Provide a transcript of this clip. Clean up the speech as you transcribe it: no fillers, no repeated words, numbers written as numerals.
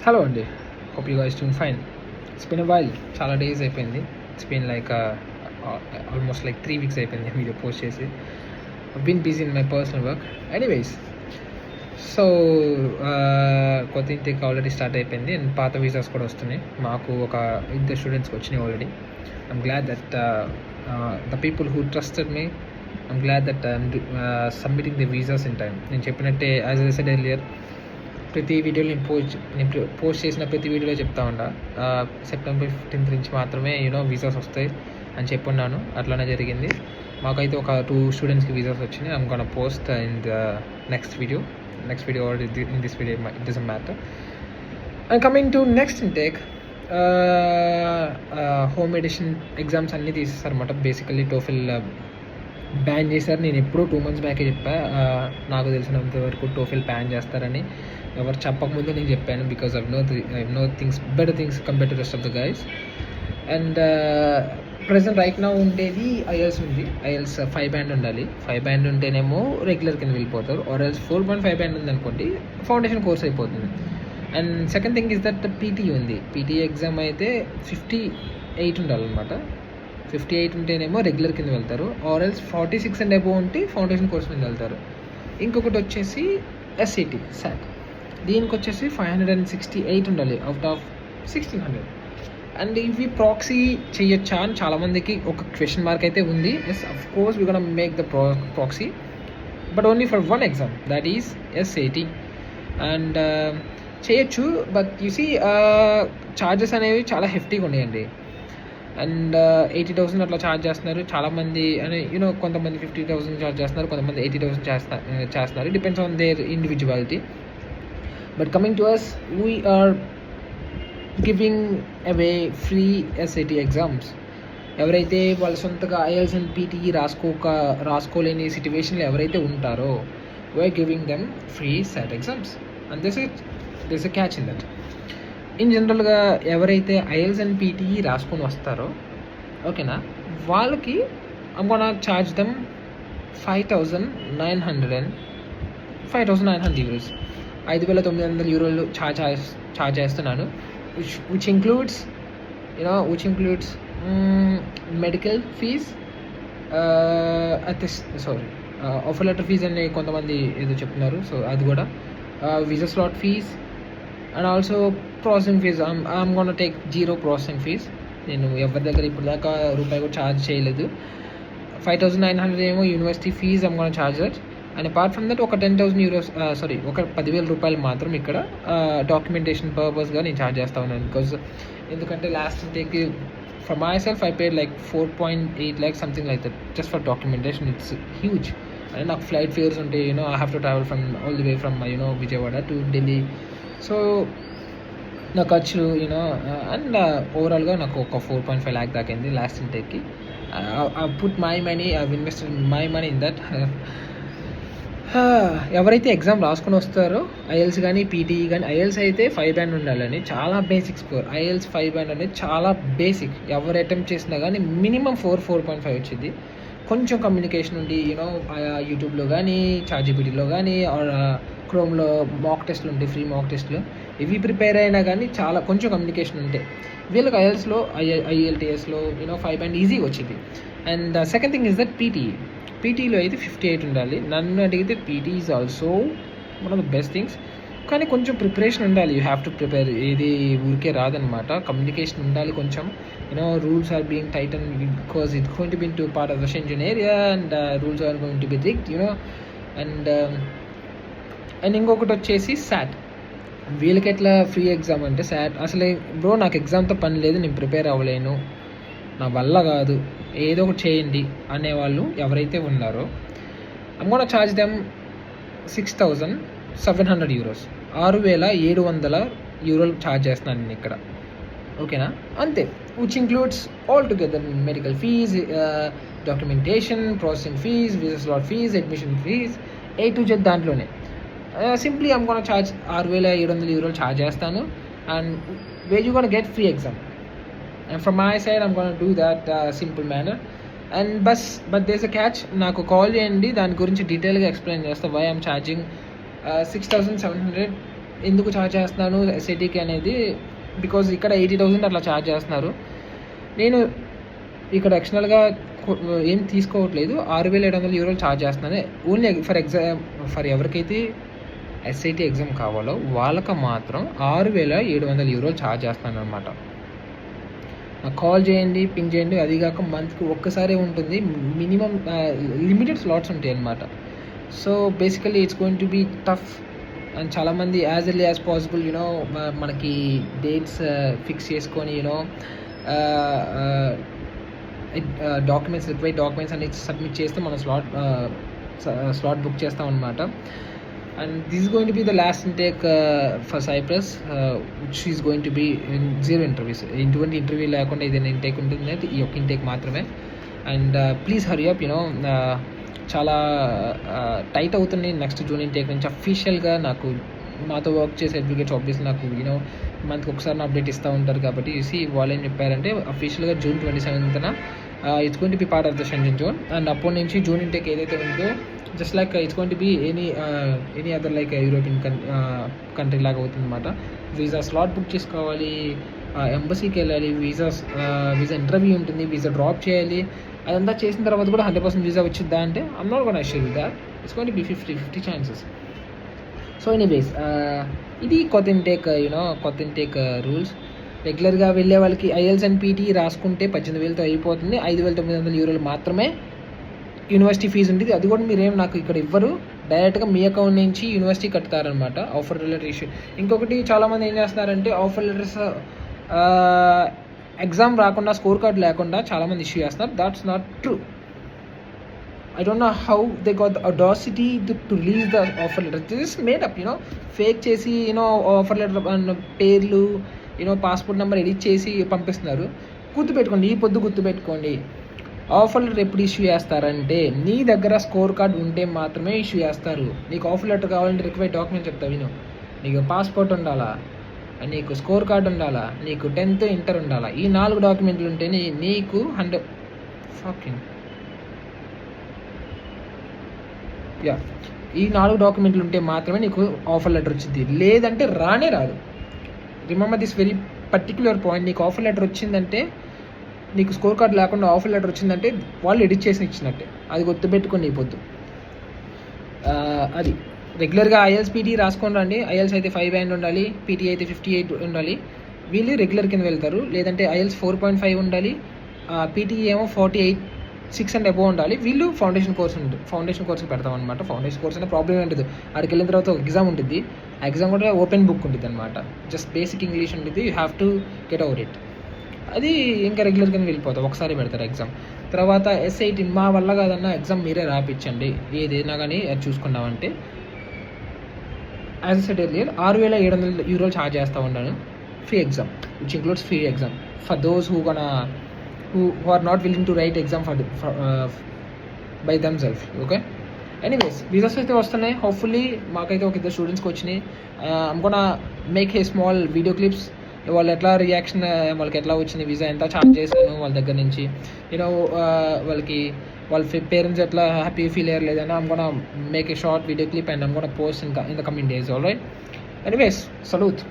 Hello అండి, hope you guys doing fine. It's been while, చాలా days అయిపోయింది. It's been like almost like 3 weeks అయిపోయింది video post చేసి. Been busy in my personal work. Anyways, so కొత్త ఇంటికి already start అయిపోయింది and పాత visas కూడా వస్తున్నాయి. మాకు ఒక 2 స్టూడెంట్స్కి వచ్చినాయి already. I'm glad that the people who trusted me, I'm glad that I'm submitting the visas in time. నేను చెప్పినట్టే, యాజ్ ఐ సెడ్ ఎర్లియర్, ప్రతి వీడియోలో నేను పోస్ట్ చేసిన ప్రతి వీడియోలో చెప్తా ఉంటా, September 15th నుంచి మాత్రమే వీసాస్ వస్తాయి అని చెప్పున్నాను. అట్లానే జరిగింది. మాకైతే ఒక 2 స్టూడెంట్స్కి వీసాస్ వచ్చినాయి. I'm gonna post in the next video or in this video, it doesn't matter. And coming to next intake, home edition exams అన్నీ తీసేస్తారు అన్నమాట. బేసికల్లీ టోఫెల్ బ్యాన్ చేశారు. నేను ఎప్పుడో 2 months బ్యాకే చెప్పా, నాకు తెలిసినంత వరకు టోఫెల్ బ్యాన్ చేస్తారని. ఎవరు చెప్పకముందు నేను చెప్పాను, because I know things, better things compare to rest of the guys. And present right now ఉండేది ఐఎల్స్ ఉంది. ఐఎల్స్ 5 band ఉండాలి. 5 band ఉంటేనేమో రెగ్యులర్ కింద వెళ్ళిపోతారు, ఆర్ ఎల్స్ 4.5 band ఉంది అనుకోండి, ఫౌండేషన్ కోర్స్ అయిపోతుంది. And second thing is that PT ఉంది. పీటీ ఎగ్జామ్ అయితే 58 ఉండాలన్నమాట. 58 ఉంటేనేమో రెగ్యులర్ కింద వెళ్తారు, ఆర్ ఎల్స్ 46 అండ్ అబోవ్ ఉంటే ఫౌండేషన్ కోర్స్ మీద వెళ్తారు. ఇంకొకటి వచ్చేసి ఎస్ఏటి సాట్, దీనికి వచ్చేసి 568 ఉండాలి అవుట్ ఆఫ్ 1600. అండ్ ఇవి ప్రాక్సీ చేయొచ్చా అని చాలామందికి ఒక క్వశ్చన్ మార్క్ అయితే ఉంది. Yes, of course we gonna make the proxy, but only for 1 exam, that is SAT. And చేయొచ్చు, బట్ యు సీ ఛార్జెస్ అనేవి చాలా హెఫ్టీగా ఉన్నాయండి. అండ్ 80,000 అట్లా ఛార్జ్ చేస్తున్నారు చాలామంది. అని కొంతమంది 50,000 ఛార్జ్ చేస్తున్నారు, కొంతమంది 80,000 చేస్తున్నారు. Depends on their individuality. But coming to us, we are giving away free SAT exams. ఎవరైతే వాళ్ళ సొంతగా ఐఎల్స్ అండ్ పీటీఈ రాసుకోలేని సిచ్యువేషన్లో ఎవరైతే ఉంటారో, we're giving them free SAT exams. And this a catch in that. In జనరల్గా ఎవరైతే IELTS and PTE రాసుకొని వస్తారో, ఓకేనా, వాళ్ళకి I'm gonna charge them 5,900 euros, 5,900 euros charge చేస్తున్నాను. which includes medical fees, offer letter fees అని కొంతమంది ఏదో చెప్తున్నారు, సో అది కూడా, visa slot fees, and also processing fees. I'm gonna take 0 processing fees. నేను ఎవరి దగ్గర ఇప్పుడు దాకా రూపాయి కూడా ఛార్జ్ చేయలేదు. 5,900 ఏమో university fees, I'm gonna charge that. And apart from that ఒక 10,000 euros, ఒక 10,000 రూపాయలు మాత్రం ఇక్కడ డాక్యుమెంటేషన్ పర్పస్గా నేను ఛార్జ్ చేస్తా ఉన్నాను. ఎందుకంటే లాస్ట్ ఇంటేక్కి for myself I paid like 4.8 lakhs, something like that, just for documentation. It's huge. And నాకు ఫ్లైట్ ఫేర్స్ ఉంటాయి, I have to travel from all the way from Vijayawada to Delhi. So నా ఖర్చు and ఓవరాల్గా నాకు ఒక 4.5 lakh దాకా అయింది last ఇంటేక్కి. I put my money, I invested my money in that. ఎవరైతే ఎగ్జామ్ రాసుకొని వస్తారో, ఐఎల్స్ కానీ పీటీఈ కానీ, ఐఎల్స్ అయితే 5 band ఉండాలని చాలా బేసిక్ స్కోర్. ఐఎల్స్ 5 band అనేది చాలా బేసిక్. ఎవరు అటెంప్ట్ చేసినా కానీ మినిమం 4.5 వచ్చింది. కొంచెం కమ్యూనికేషన్ ఉండి, యూట్యూబ్లో కానీ, చాట్‌జీపీటీలో కానీ, ఆర్ క్రోమ్లో మాక్ టెస్ట్లు ఉంటాయి, ఫ్రీ మాక్ టెస్ట్లు. ఇవి ప్రిపేర్ అయినా కానీ చాలా కొంచెం కమ్యూనికేషన్ ఉంటే వీళ్ళకి ఐఎల్స్లో, ఐఎల్టీఎస్లో 5 band ఈజీగా వచ్చింది. And second thing is that పీటీలో అయితే 58 ఉండాలి. నన్ను అడిగితే P T is also one of the best things. కానీ కొంచెం ప్రిపరేషన్ ఉండాలి. You have to prepare. ఏది ఊరికే రాదనమాట. కమ్యూనికేషన్ ఉండాలి కొంచెం. Rules are being tighten because it's going to be into part of the Schengen area, and rules are going to be rigid, and ఇంకొకటి వచ్చేసి సాట్. వీళ్ళకి ఎట్లా ఫ్రీ ఎగ్జామ్ అంటే, సాట్ అసలే బ్రో నాకు ఎగ్జామ్తో పని లేదు, నేను ప్రిపేర్ అవ్వలేను, నా వల్ల కాదు, ఏదో ఒకటి చేయండి అనేవాళ్ళు ఎవరైతే ఉన్నారో, I'm gonna charge them 6,700 euros, 6,700 euros charge చేస్తున్నాను నేను ఇక్కడ, ఓకేనా, అంతే. Which includes all together medical fees, documentation, processing fees, visa slot fees, admission fees, A to Z దాంట్లోనే. Simply I'm gonna charge 6,700 euros charge చేస్తాను. And where you gonna get free exam. And from my side, I'm going to do that simple manner. And but there's a catch. నాకు call చేయండి, దాని గురించి డీటెయిల్గా explain చేస్తా. Why I'm charging 6,700 ఎందుకు charge చేస్తున్నాను ఎస్ఐటీకి అనేది, బికాజ్ ఇక్కడ 80,000 అట్లా ఛార్జ్ చేస్తున్నారు. నేను ఇక్కడ ఎక్స్టర్నల్గా ఏం తీసుకోవట్లేదు, 6,700 యూరోలు ఛార్జ్ చేస్తున్నాను. ఓన్లీ ఫర్ ఎవరికైతే ఎస్ఐటీ ఎగ్జామ్ కావాలో వాళ్ళకి మాత్రం 6,700 యూరోలు ఛార్జ్ చేస్తున్నాను అనమాట. నాకు కాల్ చేయండి, పింగ్ చేయండి. అది కాక మంత్కి ఒక్కసారి ఉంటుంది, మినిమం లిమిటెడ్ స్లాట్స్ ఉంటాయి అనమాట. So basically it's going to be tough. And చాలామంది యాజ్ ఎర్లీ యాజ్ పాసిబుల్ మనకి డేట్స్ ఫిక్స్ చేసుకొని రిక్వైర్డ్ డాక్యుమెంట్స్ అన్ని సబ్మిట్ చేస్తే మనం స్లాట్ బుక్ చేస్తాం అనమాట. And this is going to be the last intake for Cyprus, which is going to be in 0 interviews. ఇటువంటి interview లేకుండా ఏదైనా ఇంటేక్ ఉంటుంది, ఈ యొక్క ఇంటేక్ మాత్రమే. అండ్ ప్లీజ్ హరీ అప్, చాలా టైట్ అవుతుంది. నెక్స్ట్ జూన్ ఇంటేక్ నుంచి అఫీషియల్గా నాకు మాతో వర్క్ చేసే అడ్వకేట్స్ ఆబ్వియస్లీ నాకు మంత్కి ఒకసారి అప్డేట్ ఇస్తూ ఉంటారు. కాబట్టి వాళ్ళు ఏం చెప్పారంటే అఫీషియల్గా June 27th it's going to be part of the Schengen zone. And అప్పటి నుంచి జూన్ ఇంటేక్ ఏదైతే ఉందో just like it's going to be any other like European country లాగా అవుతుంది అనమాట. వీసా స్లాట్ బుక్ చేసుకోవాలి, ఎంబసీకి వెళ్ళాలి, వీసా ఇంటర్వ్యూ ఉంటుంది, వీసా డ్రాప్ చేయాలి. అదంతా చేసిన తర్వాత కూడా 100% వీసా వచ్చిద్దా అంటే I'm not gonna assure that. It's going to be 50-50 chances. So anyways ఇది కొత్త ఇంటేక్ రూల్స్. రెగ్యులర్గా వెళ్ళే వాళ్ళకి IELTS అండ్ PT రాసుకుంటే 18,000తో అయిపోతుంది. 5,900 యూరోలు మాత్రమే యూనివర్సిటీ ఫీజు ఉంటుంది. అది కూడా మీరేం నాకు ఇక్కడ ఇవ్వరు, డైరెక్ట్గా మీ అకౌంట్ నుంచి యూనివర్సిటీ కట్టుతారనమాట. Offer letter issue. ఇంకొకటి చాలామంది ఏం చేస్తున్నారంటే ఆఫర్ లెటర్స్ ఎగ్జామ్ రాకుండా, స్కోర్ కార్డ్ లేకుండా చాలామంది ఇష్యూ చేస్తున్నారు. That's not true. I don't know how they got the audacity to release the offer letter. This is made up, fake చేసి ఆఫర్ లెటర్ పేర్లు పాస్పోర్ట్ నెంబర్ ఎడిట్ చేసి పంపిస్తున్నారు. గుర్తుపెట్టుకోండి, ఈ పొద్దు గుర్తుపెట్టుకోండి, ఆఫర్ లెటర్ ఎప్పుడు ఇష్యూ చేస్తారంటే నీ దగ్గర స్కోర్ కార్డ్ ఉంటే మాత్రమే ఇష్యూ చేస్తారు. నీకు ఆఫర్ లెటర్ కావాలంటే రిక్వైర్డ్ డాక్యుమెంట్ చెప్తా విను. నీకు పాస్పోర్ట్ ఉండాలా, నీకు స్కోర్ కార్డ్ ఉండాలా, నీకు 10th ఇంటర్ ఉండాలా. ఈ 4 డాక్యుమెంట్లు ఉంటేనే నీకు ఈ 4 డాక్యుమెంట్లు ఉంటే మాత్రమే నీకు ఆఫర్ లెటర్ వచ్చింది, లేదంటే రానే రాదు. Remember this very particular point. నీకు ఆఫర్ లెటర్ వచ్చిందంటే, నీకు స్కోర్ కార్డ్ లేకుండా ఆఫర్ లెటర్ వచ్చిందంటే వాళ్ళు ఎడిట్ చేసి ఇచ్చినట్టే. అది గుర్తుపెట్టుకోండి ఈ పొద్దు. అది రెగ్యులర్గా IELTS PT రాసుకొని రండి. IELTS అయితే 5 band ఉండాలి, PT అయితే 58 ఉండాలి. వీళ్ళు రెగ్యులర్ కింద వెళ్తారు. లేదంటే IELTS 4.5 ఉండాలి, PT ఏమో 48.6 and above ఉండాలి. వీళ్ళు ఫౌండేషన్ కోర్స్ పెడతాం అనమాట. ఫౌండేషన్ కోర్స్ అనే ప్రాబ్లం ఉంటుంది. అక్కడికి వెళ్ళిన తర్వాత ఒక ఎగ్జామ్ ఉంటుంది. ఆ ఎగ్జామ్ కూడా ఓపెన్ బుక్ ఉంటుంది అనమాట. జస్ట్ బేసిక్ ఇంగ్లీష్ ఉంటుంది. You have to get over it. అది ఇంకా రెగ్యులర్గా వెళ్ళిపోతాం. ఒకసారి పెడతారు ఎగ్జామ్. తర్వాత SIT మా వల్ల కాదన్నా ఎగ్జామ్ మీరే రాపించండి, ఏదైనా కానీ అది చూసుకున్నామంటే. యాజ్ సెడ్ ఎర్లియర్ 6,700 యూరోలు ఛార్జ్ చేస్తూ ఉన్నాను free exam, which includes free exam for those who are not willing to write exam by themselves. Okay, anyways, visas అయితే వస్తున్నాయి. హోప్ఫుల్లీ మాకైతే ఒక 2 స్టూడెంట్స్కి వచ్చినాయి. I'm gonna make a small video clips. వాళ్ళు ఎట్లా రియాక్షన్, వాళ్ళకి ఎట్లా వచ్చింది, వీసా ఎంత ఛార్జ్ చేశాను వాళ్ళ దగ్గర నుంచి, వాళ్ళకి వాళ్ళ పేరెంట్స్ ఎట్లా హ్యాపీ ఫీల్ అయ్యారు లేదని I'm gonna make a short video clip and I'm gonna post in the coming days. All right, anyways, salute.